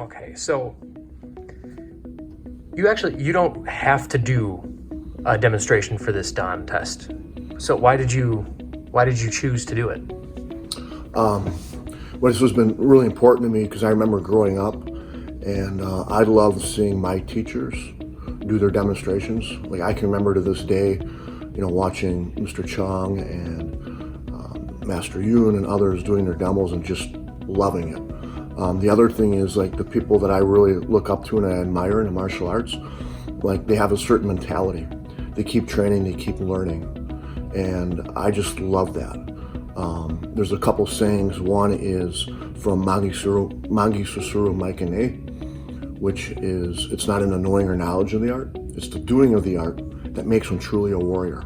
Okay, so you don't have to do a demonstration for this Dan test. So why did you choose to do it? Well, this has been really important to me because I remember growing up, and I loved seeing my teachers do their demonstrations. Like I can remember to this day, watching Mr. Chung and Master Yoon and others doing their demos and just loving it. The other thing is like the people that I really look up to and I admire in the martial arts, like they have a certain mentality. They keep training, they keep learning, and I just love that. There's a couple sayings. One is from Mangi Susuru Maikane, which is, it's not an knowing or knowledge of the art, it's the doing of the art that makes one truly a warrior.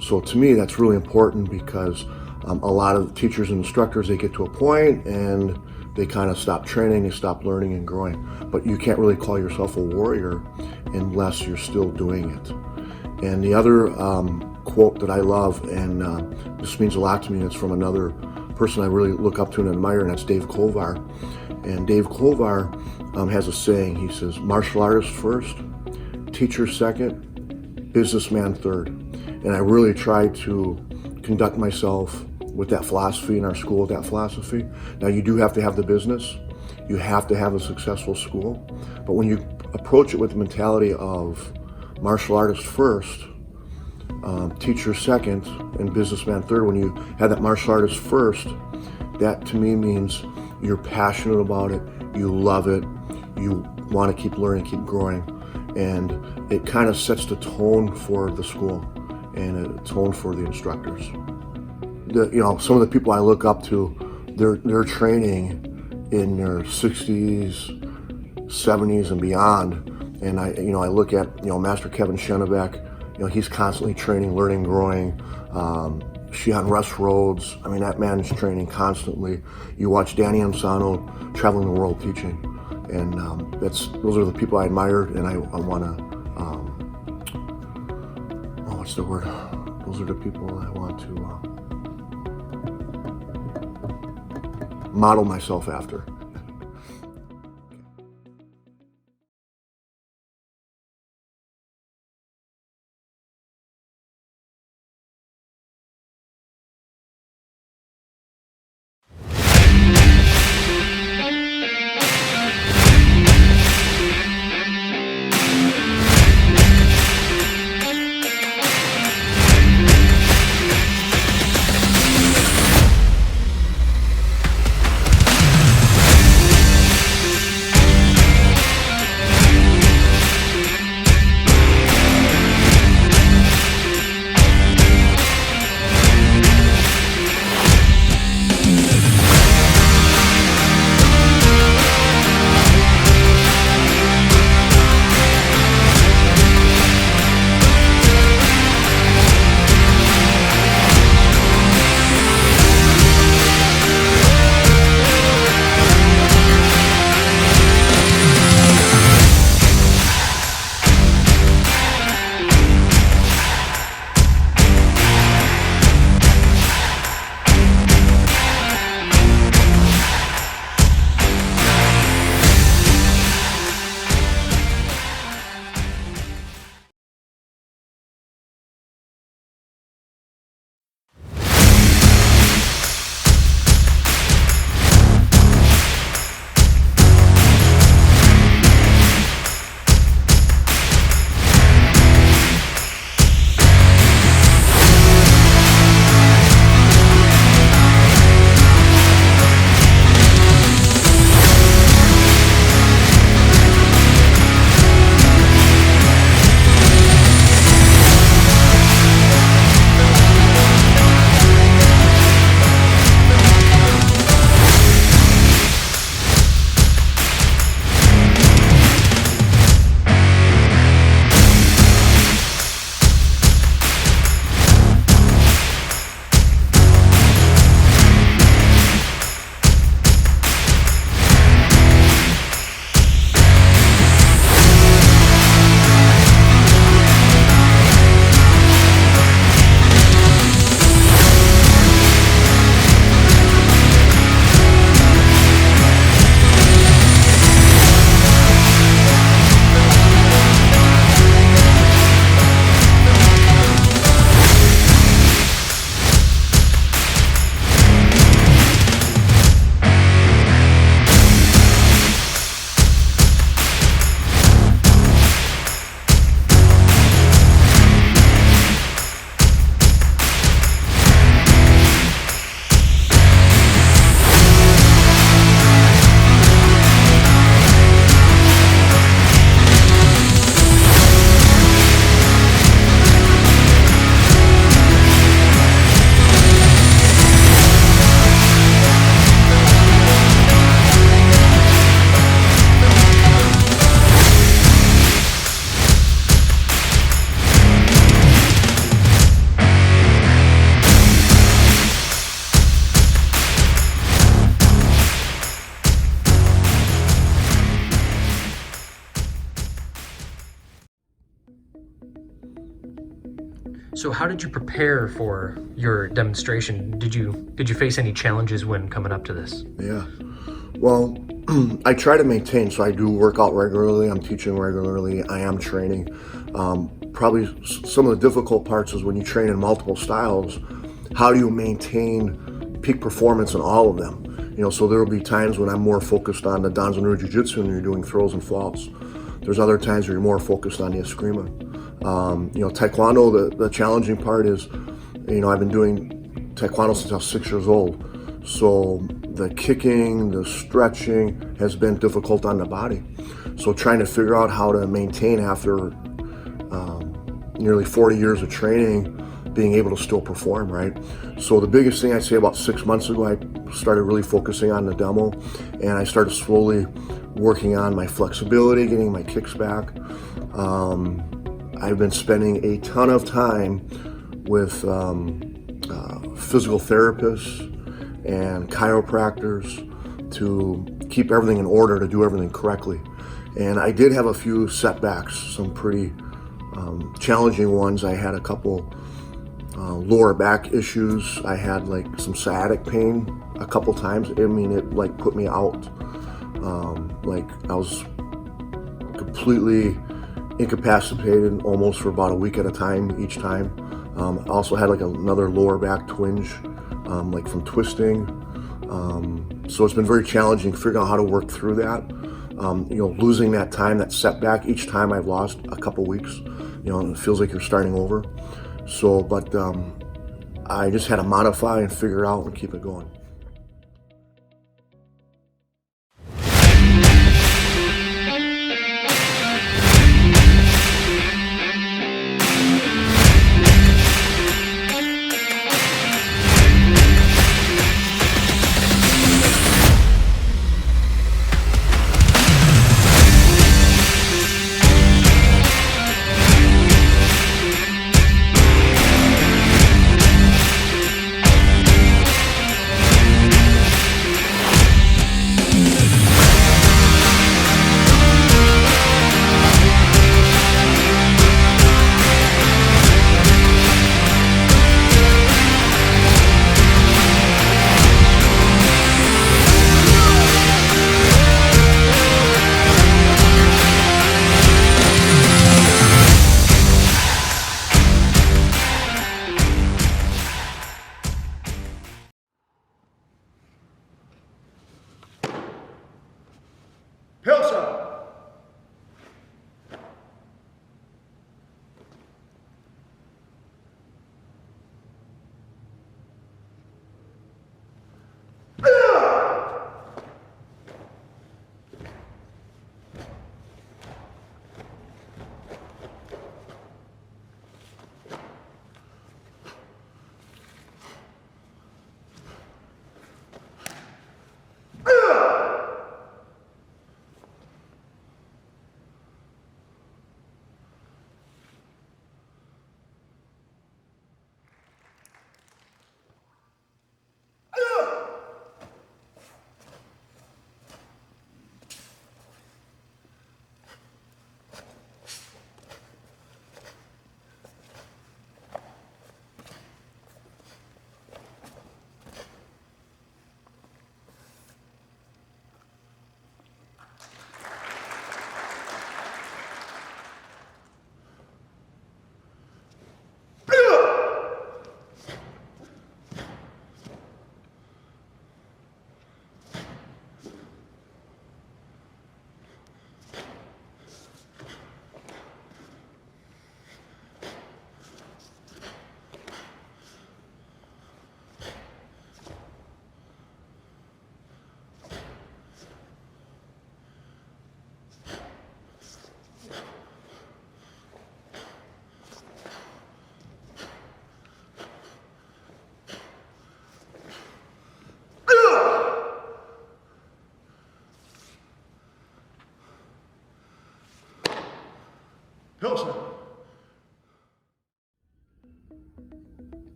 So to me, that's really important because a lot of teachers and instructors, they get to a point and they kind of stop training, they stop learning and growing. But you can't really call yourself a warrior unless you're still doing it. And the other quote that I love, and this means a lot to me, it's from another person I really look up to and admire, and that's Dave Kovar. And Dave Kovar has a saying. He says, martial artist first, teacher second, businessman third. And I really try to conduct myself with that philosophy in our school, with that philosophy. Now you do have to have the business, you have to have a successful school, but when you approach it with the mentality of martial artist first, teacher second, and businessman third, when you have that martial artist first, that to me means you're passionate about it, you love it, you want to keep learning, keep growing, and it kind of sets the tone for the school and a tone for the instructors. Some of the people I look up to, they're training in their 60s, 70s, and beyond. And I look at Master Kevin Chenevec. He's constantly training, learning, growing. Shihan Russ Rhodes. I mean, that man is training constantly. You watch Danny Amsano traveling the world teaching, and those are the people I admire, and I want to. What's the word? Those are the people I want to model myself after. So how did you prepare for your demonstration? Did you face any challenges when coming up to this? Yeah. Well, I try to maintain, so I do work out regularly, I'm teaching regularly, I am training. Probably some of the difficult parts is when you train in multiple styles, how do you maintain peak performance in all of them? So there will be times when I'm more focused on the Danzan Ryu Ju Jitsu and you're doing throws and falls. There's other times where you're more focused on the Eskrima. Taekwondo, the challenging part is, I've been doing Taekwondo since I was 6 years old. So the kicking, the stretching has been difficult on the body. So trying to figure out how to maintain after nearly 40 years of training, being able to still perform, right? So the biggest thing I'd say about 6 months ago, I started really focusing on the demo, and I started slowly working on my flexibility, getting my kicks back. I've been spending a ton of time with physical therapists and chiropractors to keep everything in order, to do everything correctly. And I did have a few setbacks, some pretty challenging ones. I had a couple lower back issues. I had like some sciatic pain a couple times. I mean, it like put me out. Like I was completely incapacitated almost for about a week at a time each time. I also had like another lower back twinge, like from twisting. So it's been very challenging figuring out how to work through that. Losing that time, that setback, each time I've lost a couple weeks, and it feels like you're starting over. So, but I just had to modify and figure out and keep it going.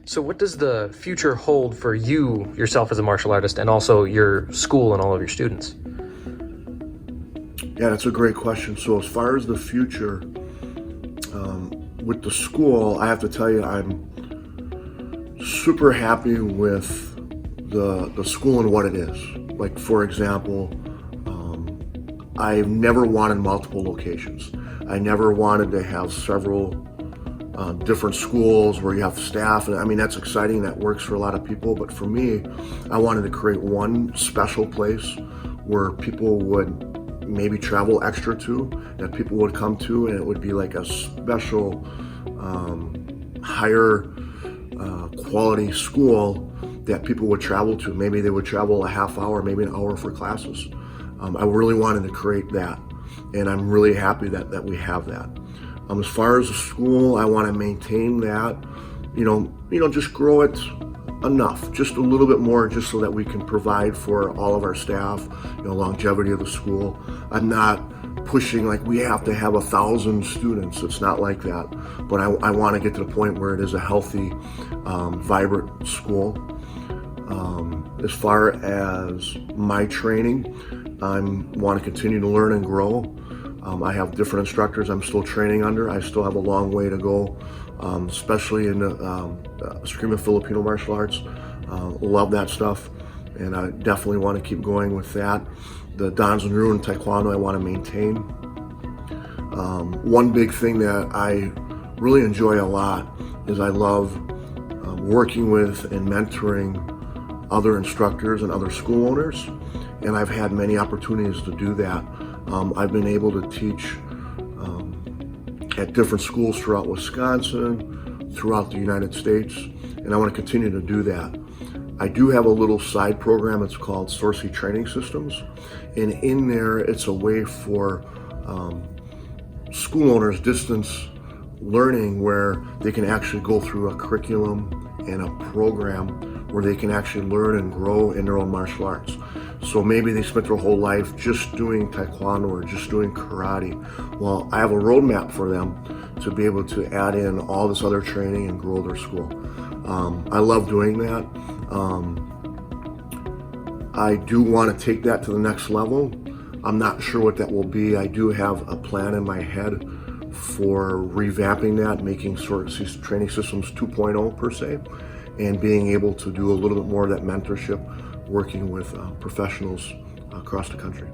So what does the future hold for you, yourself as a martial artist, and also your school and all of your students? Yeah, that's a great question. So as far as the future, with the school, I have to tell you, I'm super happy with the school and what it is. Like, for example, I've never wanted multiple locations. I never wanted to have several different schools where you have staff. And I mean, that's exciting. That works for a lot of people. But for me, I wanted to create one special place where people would maybe travel extra to, that people would come to, and it would be like a special, higher quality school that people would travel to. Maybe they would travel a half hour, maybe an hour for classes. I really wanted to create that, and I'm really happy that we have that. As far as the school, I want to maintain that, just grow it enough, just a little bit more, just so that we can provide for all of our staff, longevity of the school. I'm not pushing like we have to have 1,000 students. It's not like that, but I want to get to the point where it is a healthy, vibrant school. As far as my training, I want to continue to learn and grow. I have different instructors I'm still training under. I still have a long way to go, especially in the Eskrima Filipino martial arts. Love that stuff, and I definitely want to keep going with that. The Danzan Ryu Ju Taekwondo I want to maintain. One big thing that I really enjoy a lot is I love working with and mentoring other instructors and other school owners, and I've had many opportunities to do that. I've been able to teach at different schools throughout Wisconsin, throughout the United States, and I want to continue to do that. I do have a little side program. It's called Sorce Training Systems, and in there it's a way for school owners distance learning where they can actually go through a curriculum and a program where they can actually learn and grow in their own martial arts. So maybe they spent their whole life just doing taekwondo or just doing karate. Well, I have a roadmap for them to be able to add in all this other training and grow their school. I love doing that. I do want to take that to the next level. I'm not sure what that will be. I do have a plan in my head for revamping that, making Sorce Training Systems 2.0 per se, and being able to do a little bit more of that mentorship, working with professionals across the country.